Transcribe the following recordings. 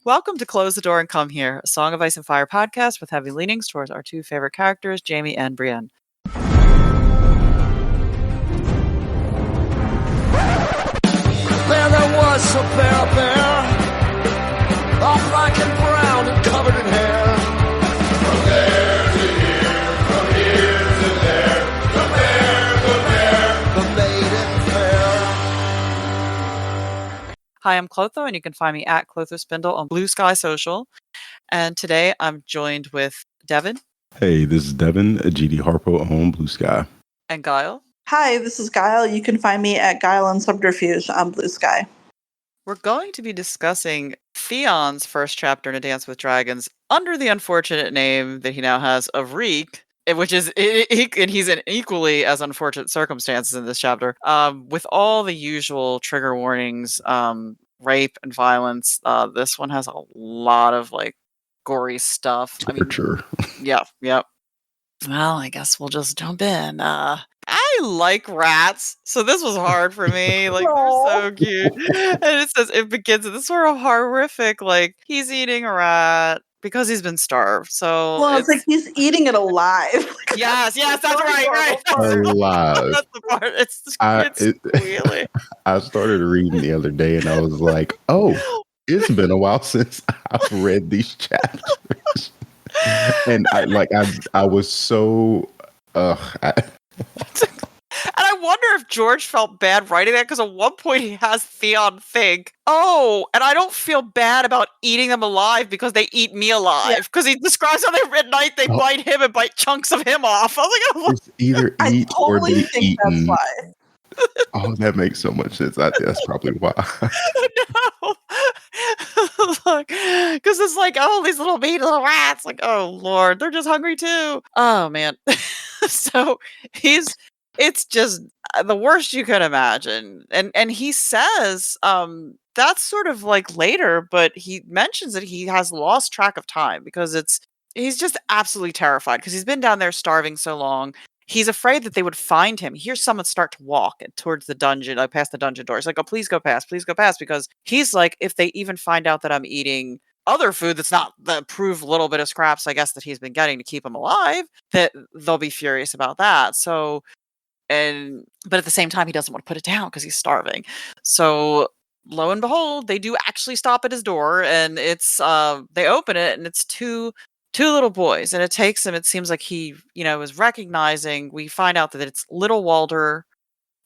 Welcome to Close the Door and Come Here, a Song of Ice and Fire podcast with heavy leanings towards our two favorite characters, Jaime and Brienne. There was a bear, all black and brown and covered in hair. From there to here, from here to there, the bear, the maiden fair. Hi, I'm Clotho, and you can find me at Clotho Spindle on Blue Sky Social. And today I'm joined with Devin. Hey, this is Devin, a GD Harpo on Blue Sky. And Guile. Hi, this is Guile. You can find me at Guile and Subterfuge on Blue Sky. We're going to be discussing Theon's first chapter in A Dance with Dragons under the unfortunate name that he now has of Reek, which is, and he's in equally as unfortunate circumstances in this chapter, with all the usual trigger warnings, rape and violence. This one has a lot of gory stuff. Torture. Yep. Well, I guess we'll just jump in. I like rats, so this was hard for me. They're so cute. And it says it begins with this sort of horrific, he's eating a rat because he's been starved. So it's like he's eating it alive. Yes, that's right. Alive. That's the part. It's really. I started reading the other day and I was like, oh, it's been a while since I've read these chapters. And I was so And I wonder if George felt bad writing that, because at one point he has Theon think, oh, and I don't feel bad about eating them alive because they eat me alive. Because he describes how at night they bite him and bite chunks of him off. I was like, it's either eat or be eaten. That's why. Oh, that makes so much sense. That's probably why. No. Because it's oh, these little meaty little rats. Oh, Lord, they're just hungry too. Oh, man. So it's just the worst you could imagine. And he says, that's sort of later, but he mentions that he has lost track of time because he's just absolutely terrified because he's been down there starving so long. He's afraid that they would find him. He hears someone start to walk towards the dungeon, past the dungeon door. He's like, oh, please go past, because he's like, if they even find out that I'm eating other food that's not the approved little bit of scraps, I guess, that he's been getting to keep him alive, that they'll be furious about that. So, but at the same time, he doesn't want to put it down because he's starving. So lo and behold, they do actually stop at his door, and it's they open it, and it's two little boys, and it takes him, it seems like he is recognizing. We find out that it's little Walder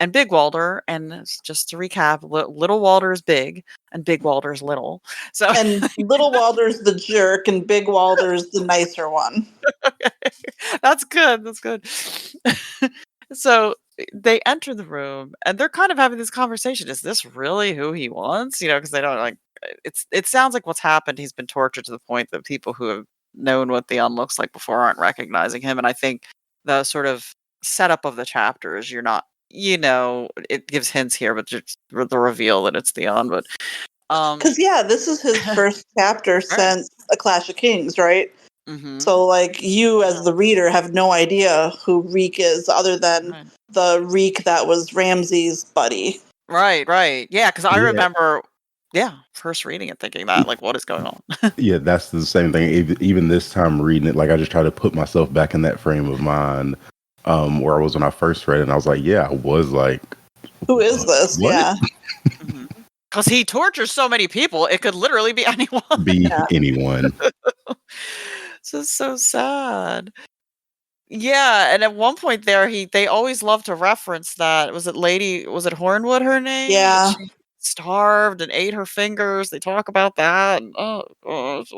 and big Walder, and just to recap, little Walder is big and big Walder is little. So and little Walder's the jerk and big Walder's the nicer one. Okay. That's good. So they enter the room and they're kind of having this conversation. Is this really who he wants? Because they don't it sounds like what's happened. He's been tortured to the point that people who have known what Theon looks like before aren't recognizing him. And I think the sort of setup of the chapters, you're not, it gives hints here, but just the reveal that it's Theon. But because this is his first chapter since A Clash of Kings, right? Mm-hmm. So you as the reader have no idea who Reek is other than the Reek that was Ramsay's buddy. Right. Yeah, because I remember first reading it thinking that, what is going on? Yeah, that's the same thing. Even this time reading it, I just try to put myself back in that frame of mind where I was when I first read it, and I was like, I was like, who is this? What? Yeah. Because he tortures so many people, it could literally be anyone. Anyone. So sad. Yeah, and at one point there, they always love to reference that. Was it Hornwood, her name? Yeah. She starved and ate her fingers. They talk about that. And,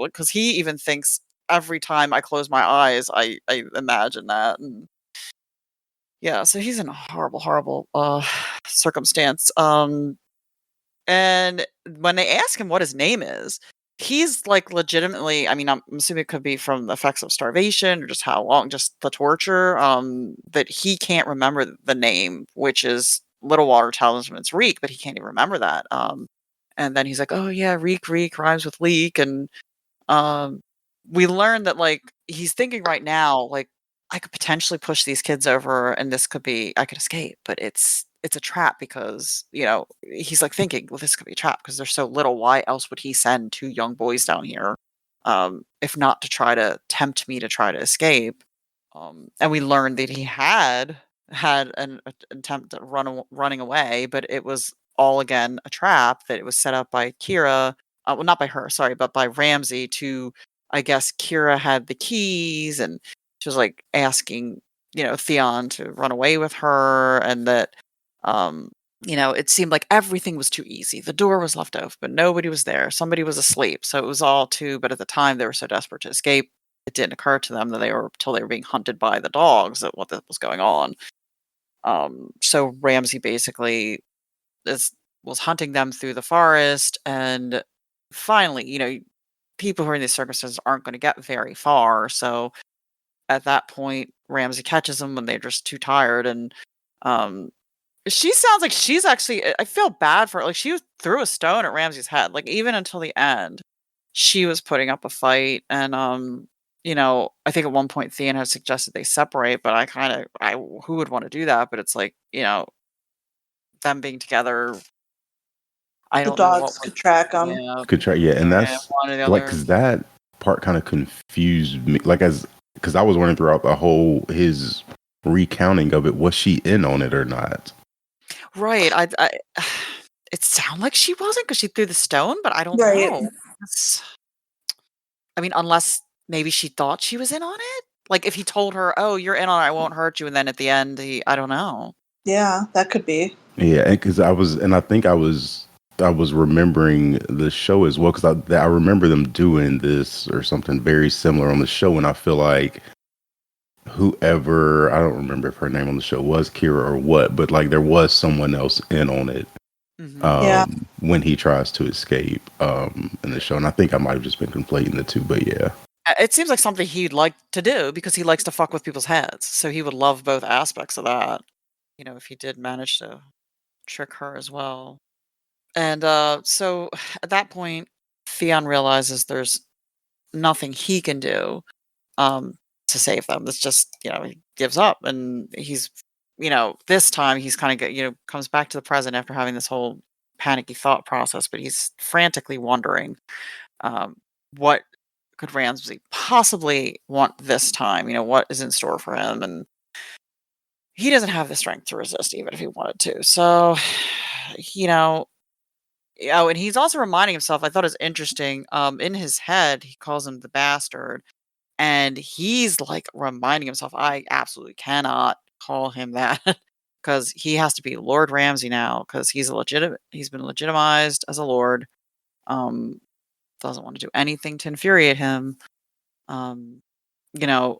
because he even thinks every time I close my eyes, I imagine that. And yeah, so he's in a horrible circumstance. And when they ask him what his name is, he's legitimately, I'm assuming it could be from the effects of starvation or just how long, just the torture, that he can't remember the name, which is Little Water tells him it's Reek, but he can't even remember that. And then he's like, oh yeah, Reek rhymes with leak. And we learn that he's thinking right now, I could potentially push these kids over and this could be, I could escape, but it's it's a trap because, he's like thinking, well, this could be a trap because there's so little. Why else would he send 2 young boys down here? If not to try to tempt me to try to escape. And we learned that he had an attempt at running away, but it was all again a trap that it was set up by Kira. Well, not by her, sorry, but by Ramsay to, I guess Kira had the keys and she was like asking, Theon to run away with her and that, it seemed like everything was too easy. The door was left open, but nobody was there. Somebody was asleep. So it was all but at the time they were so desperate to escape, it didn't occur to them that until they were being hunted by the dogs that what was going on. So Ramsay basically was hunting them through the forest, and finally, people who are in these circumstances aren't going to get very far. So at that point, Ramsay catches them when they're just too tired, and she sounds like she's actually. I feel bad for her. Like she threw a stone at Ramsay's head. Like even until the end, she was putting up a fight, and I think at one point Theon had suggested they separate, but who would want to do that? But it's like, them being together. I The don't know what dogs could track them. yeah, Could try, yeah, and that's one or the like other. because that part kind of confused me, like because I was wondering throughout the whole his recounting of it, was she in on it or not? Right. It sounded like she wasn't because she threw the stone, but I don't Right. know. I mean, unless maybe she thought she was in on it. Like if he told her, "Oh, you're in on it, I won't hurt you," and then at the end, I don't know. Yeah, that could be. Yeah, and because I think I was remembering the show as well because I remember them doing this or something very similar on the show, and I feel like whoever, I don't remember if her name on the show was Kira or what, but like there was someone else in on it. Yeah. When he tries to escape in the show, and I think I might have just been conflating the two, but yeah, It seems like something he'd like to do because he likes to fuck with people's heads. So he would love both aspects of that. If he did manage to trick her as well. And so at that point, Theon realizes there's nothing he can do to save them. It's just, he gives up and he's, this time he's kind of, comes back to the present after having this whole panicky thought process, but he's frantically wondering what could Ramsay possibly want this time? What is in store for him? And he doesn't have the strength to resist even if he wanted to. So, and he's also reminding himself, I thought it was interesting, in his head, he calls him the bastard. And he's like reminding himself, I absolutely cannot call him that because he has to be Lord Ramsay now because he's been legitimized as a lord. Doesn't want to do anything to infuriate him. You know,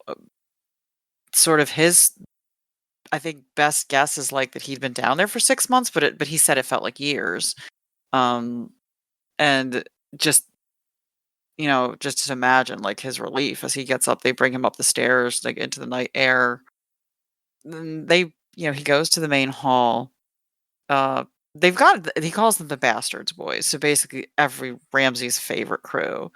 sort of his, I think, best guess is like that he'd been down there for 6 months, but he said it felt like years. And just just to imagine like his relief as he gets up, they bring him up the stairs, like into the night air. Then he goes to the main hall. They've got, he calls them the Bastards Boys. So basically every Ramsay's favorite crew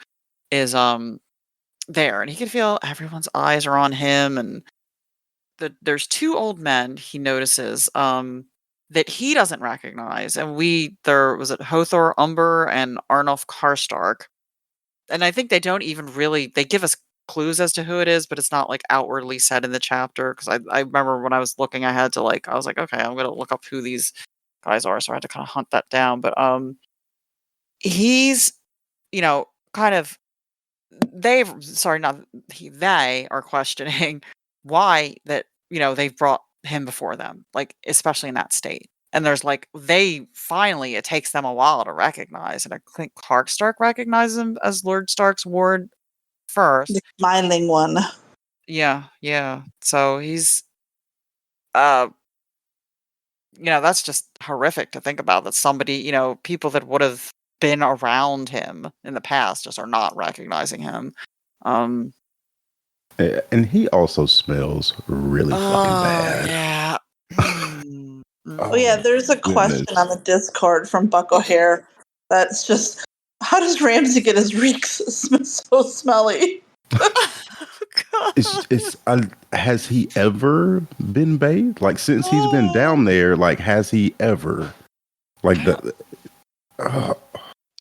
is there, and he can feel everyone's eyes are on him, and there's 2 old men he notices that he doesn't recognize, and there was it Hothor Umber and Arnulf Karstark. And I think they don't even really, they give us clues as to who it is, but it's not like outwardly said in the chapter. Because I remember when I was looking, I was like, okay, I'm gonna look up who these guys are. So I had to kind of hunt that down. But he's kind of, they are questioning why that they've brought him before them, like especially in that state. And there's like, it takes them a while to recognize. And I think Clark Stark recognizes him as Lord Stark's ward first. The smiling one. Yeah, yeah. So he's, that's just horrific to think about, that somebody, people that would have been around him in the past just are not recognizing him. And he also smells really fucking bad. Yeah. Oh yeah, there's a question on the Discord from Buck O'Hare that's just, how does Ramsay get his reeks so smelly? Has he ever been bathed? Like since he's been down there, like has he ever? Like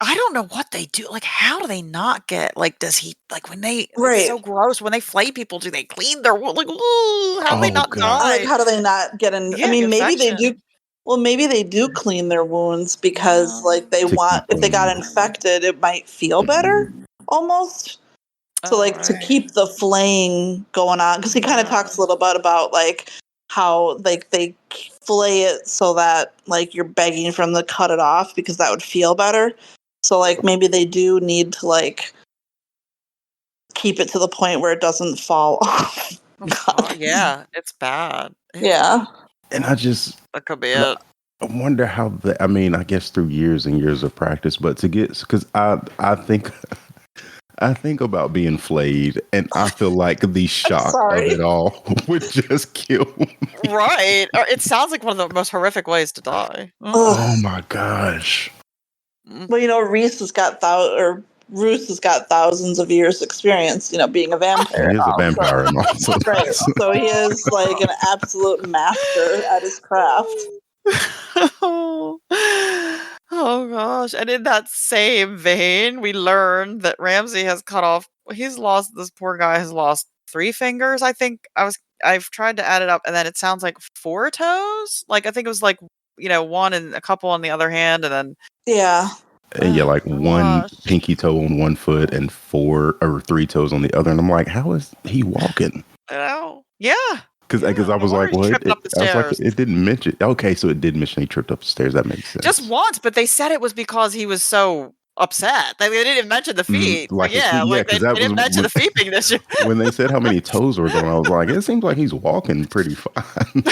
I don't know what they do. Like, how do they not get? Like, does he like when they? Right. It's so gross when they flay people. Do they clean their like? Ooh, how do they not die? Like, how do they not get in? I mean, maybe they do. Well, maybe they do clean their wounds because, like, they want. If they got infected, it might feel better, almost. So, like, to keep the flaying going on, because he kind of talks a little bit about like how like they flay it so that like you're begging for them to cut it off because that would feel better. So, like, maybe they do need to like keep it to the point where it doesn't fall off. Yeah, it's bad. Yeah. And that could be it. I wonder how I mean, I guess through years and years of practice, but to get, because I think about being flayed, and I feel like the shock of it all would just kill me. Right. It sounds like one of the most horrific ways to die. Oh my gosh. Well, you know, Ruth has got thousands of years experience, you know, being a vampire. He is a vampire and all. So right. So he is like an absolute master at his craft. Oh gosh. And in that same vein, we learned that Ramsay has cut off, this poor guy has lost 3 fingers. I think I've tried to add it up, and then it sounds like 4 toes. Like, I think it was like, you know, 1 and a couple on the other hand, and then and yeah, like 1 pinky toe on 1 foot and 4 or 3 toes on the other. And I'm like, how is he walking? You know? Yeah. Because I was like, what? I was like, it didn't mention. Okay, so it did mention he tripped up the stairs. That makes sense. Just once, but they said it was because he was so upset. They didn't mention the feet. Like they didn't mention the feet being this. When they said how many toes were going, I was like, it seems like he's walking pretty fine.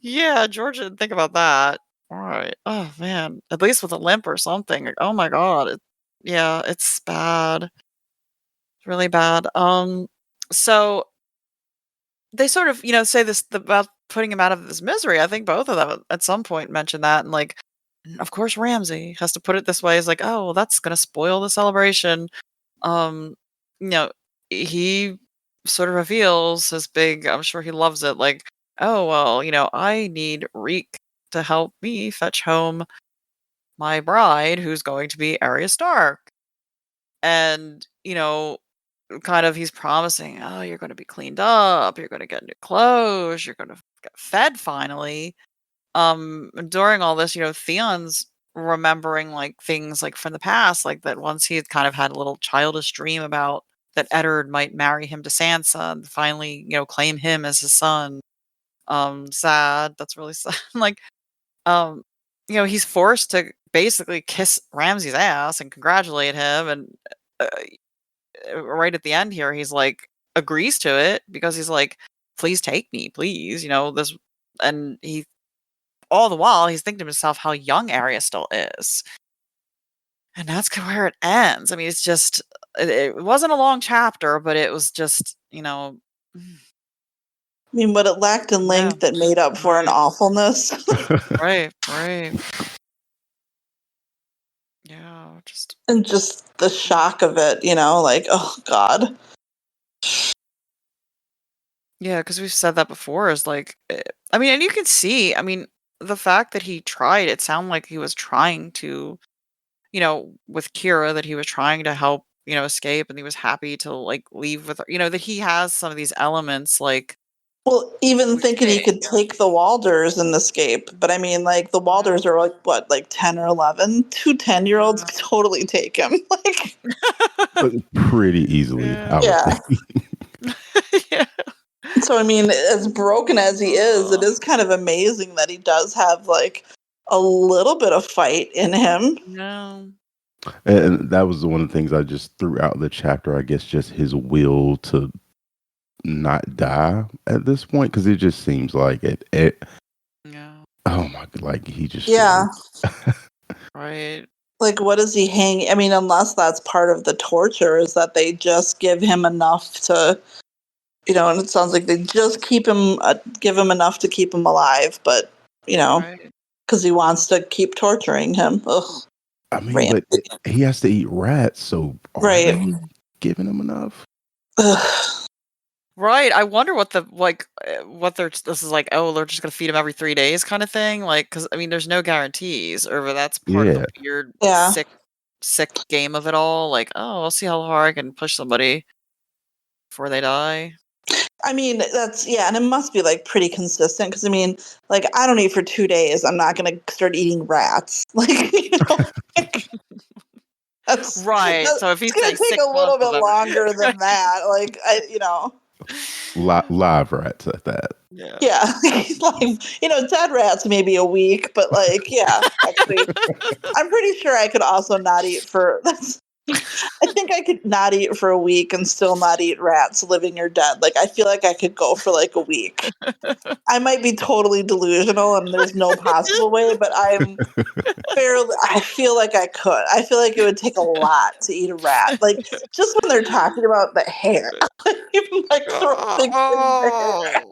Yeah, George didn't think about that. All right. Oh man, at least with a limp or something. Like, oh my god. It's bad. It's really bad. So they sort of, you know, say this about putting him out of this misery. I think both of them at some point mentioned that, and like, of course, Ramsay has to put it this way: is like, oh, well, that's going to spoil the celebration. You know, he sort of reveals his big. I'm sure he loves it. Like, oh well, you know, I need Reek to help me fetch home my bride, who's going to be Arya Stark, and you know, kind of he's promising, oh, you're going to be cleaned up, you're going to get new clothes, you're going to get fed finally. During all this, you know, Theon's remembering like things like from the past, like that once he had kind of had a little childish dream about that Eddard might marry him to Sansa and finally, you know, claim him as his son. Sad. That's really sad. Like, you know, he's forced to basically kiss Ramsay's ass and congratulate him, and right at the end here, he's like agrees to it because he's like, please take me, please, you know, this, and he all the while he's thinking to himself how young Arya still is. And that's where it ends. I mean, it's just it wasn't a long chapter, but it was just, you know, I mean, what it lacked in length that made up for an awfulness. right. Yeah, and just the shock of it, you know, like, oh god. Yeah, because we've said that before. Is like, I mean, and you can see, I mean, the fact that he tried, it sounded like he was trying to, you know, with Kira, that he was trying to help, you know, escape, and he was happy to like leave with her, you know, that he has some of these elements like. Well, even thinking he could take the Walders and escape. But I mean, like, the Walders are like, what, like 10 or 11? 2 10-year-olds could totally take him. Like, pretty easily. Yeah. Yeah. So, I mean, as broken as he is, it is kind of amazing that he does have, like, a little bit of fight in him. No. And that was one of the things I just threw out the chapter, I guess, just his will to not die at this point, because it just seems like it oh my god, like he just right, like, what is he hanging? I mean, unless that's part of the torture, is that they just give him enough to, you know, and it sounds like they just give him enough to keep him alive, but you know, because he wants to keep torturing him. Ugh. I mean, but he has to eat rats, so are they giving him enough? Right. I wonder what this is like. Oh, they're just gonna feed him every 3 days, kind of thing. Like, because I mean, there's no guarantees, or that's part of the weird, Yeah. sick game of it all. Like, oh, I'll see how hard I can push somebody before they die. I mean, and it must be like pretty consistent because I mean, like I don't eat for 2 days. I'm not going to start eating rats. Like, like, right. So if he's going to take a little bit longer than that. Like, live rats at that. Yeah. Yeah. Like, dead rats maybe a week, but like, yeah, actually, I'm pretty sure I could also not eat for I think I could not eat for a week and still not eat rats, living or dead. Like, I feel like I could go for like a week. I might be totally delusional and there's no possible way, but I feel like I could. I feel like it would take a lot to eat a rat. Like, just when they're talking about the hair. Even like throwing hair.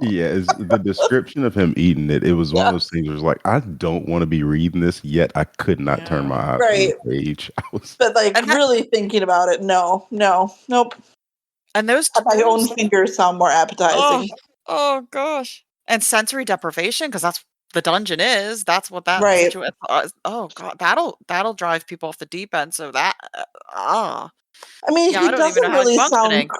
Yeah, the description of him eating it. It was one of those things where it was like, I don't want to be reading this, yet I could not turn my eyes from the page. But like really thinking about it, nope. And those my own fingers sound more appetizing. Oh gosh. And sensory deprivation, because that's the dungeon is. That's what that situation. Oh god, that'll drive people off the deep end. So that I mean, he doesn't really sound.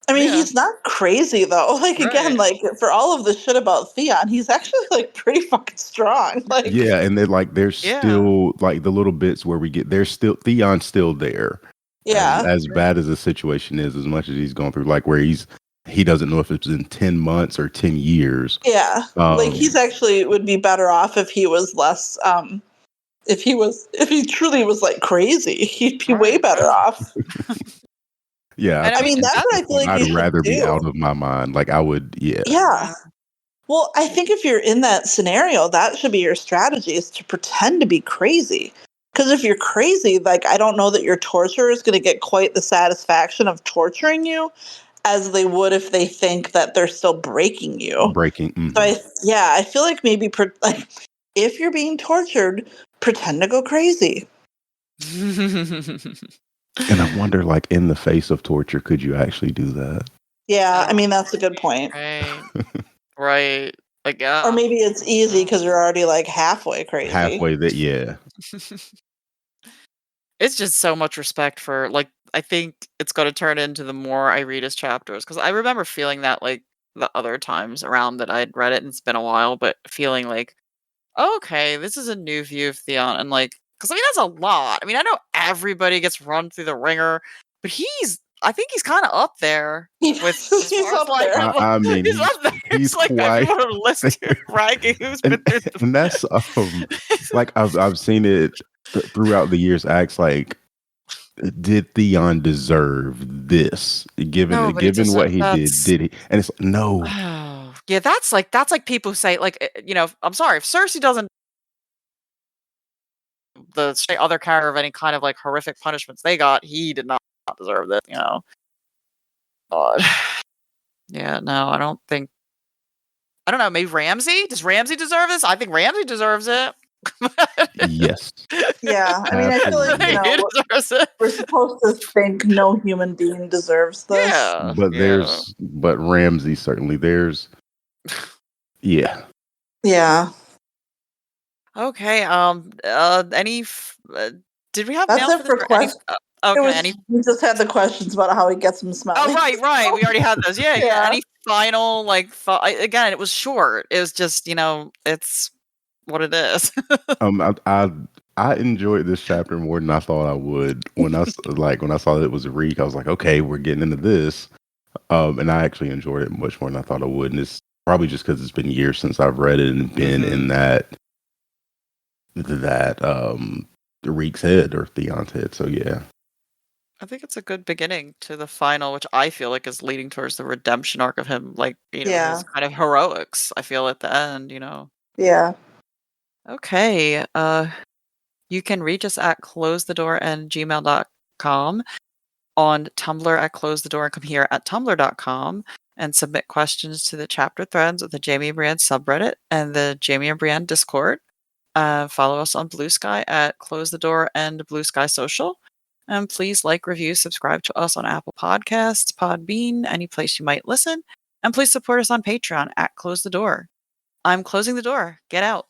I mean, he's not crazy though. Like again, like for all of the shit about Theon, he's actually like pretty fucking strong. Like and then like there's still like the little bits where Theon's still there. Yeah. As bad as the situation is, as much as he's going through, like where he doesn't know if it's in 10 months or 10 years. Yeah. Like he's actually would be better off if he was less if he truly was like crazy, he'd be way better off. Yeah. And I mean, that's what I feel like I'd rather be out of my mind. Like I would, Yeah. Well, I think if you're in that scenario, that should be your strategy, is to pretend to be crazy. Because if you're crazy, like I don't know that your torturer is going to get quite the satisfaction of torturing you as they would if they think that they're still breaking you. Mm-hmm. So I feel like maybe like if you're being tortured, pretend to go crazy. And I wonder, like, in the face of torture, could you actually do that? Yeah, I mean, that's a good point. Right. Like, or maybe it's easy because you're already like halfway crazy. Halfway that, yeah. It's just so much respect for, like, I think it's going to turn into the more I read his chapters. Because I remember feeling that, like, the other times around that I'd read it, and it's been a while, but feeling like, oh, okay, this is a new view of Theon. And, like, because, I mean, that's a lot. I mean, I know everybody gets run through the ringer, but I think he's kind of up there with he's up there. I mean, he's up there. He's like quite everyone on the list ranking who's been through the and that's like I've seen it throughout the years. Acts like, did Theon deserve this? Given what he did he? And it's like, no. Oh, yeah, that's like people who say, like, I'm sorry if Cersei doesn't the other character of any kind of like horrific punishments they got, he did not deserve this, But yeah, no, I don't know, maybe Ramsay? Does Ramsay deserve this? I think Ramsay deserves it. Yes. Yeah, I mean, I feel like we're supposed to think no human being deserves this. Yeah, but Ramsay certainly yeah. Okay. Did we have? That's it for questions. Okay. We just had the questions about how he gets them smelly. Oh, right. We already had those. Yeah. Any final again? It was short. It was just it's what it is. I enjoyed this chapter more than I thought I would. When I saw that it was a Reek, I was like, okay, we're getting into this. And I actually enjoyed it much more than I thought I would. And it's probably just because it's been years since I've read it and been in that Reek's head or Theon's head. So yeah. I think it's a good beginning to the final, which I feel like is leading towards the redemption arc of him, like, his kind of heroics, I feel, at the end, Yeah. Okay. You can reach us at closethedoor@gmail.com, on Tumblr at closethedoor, and come here at tumblr.com, and submit questions to the chapter threads of the Jaime and Brienne subreddit and the Jaime and Brienne Discord. Follow us on Blue Sky at Close the Door and Blue Sky Social. Please like, review, subscribe to us on Apple Podcasts, Podbean, any place you might listen. And please support us on Patreon at Close the Door. I'm closing the door. Get out.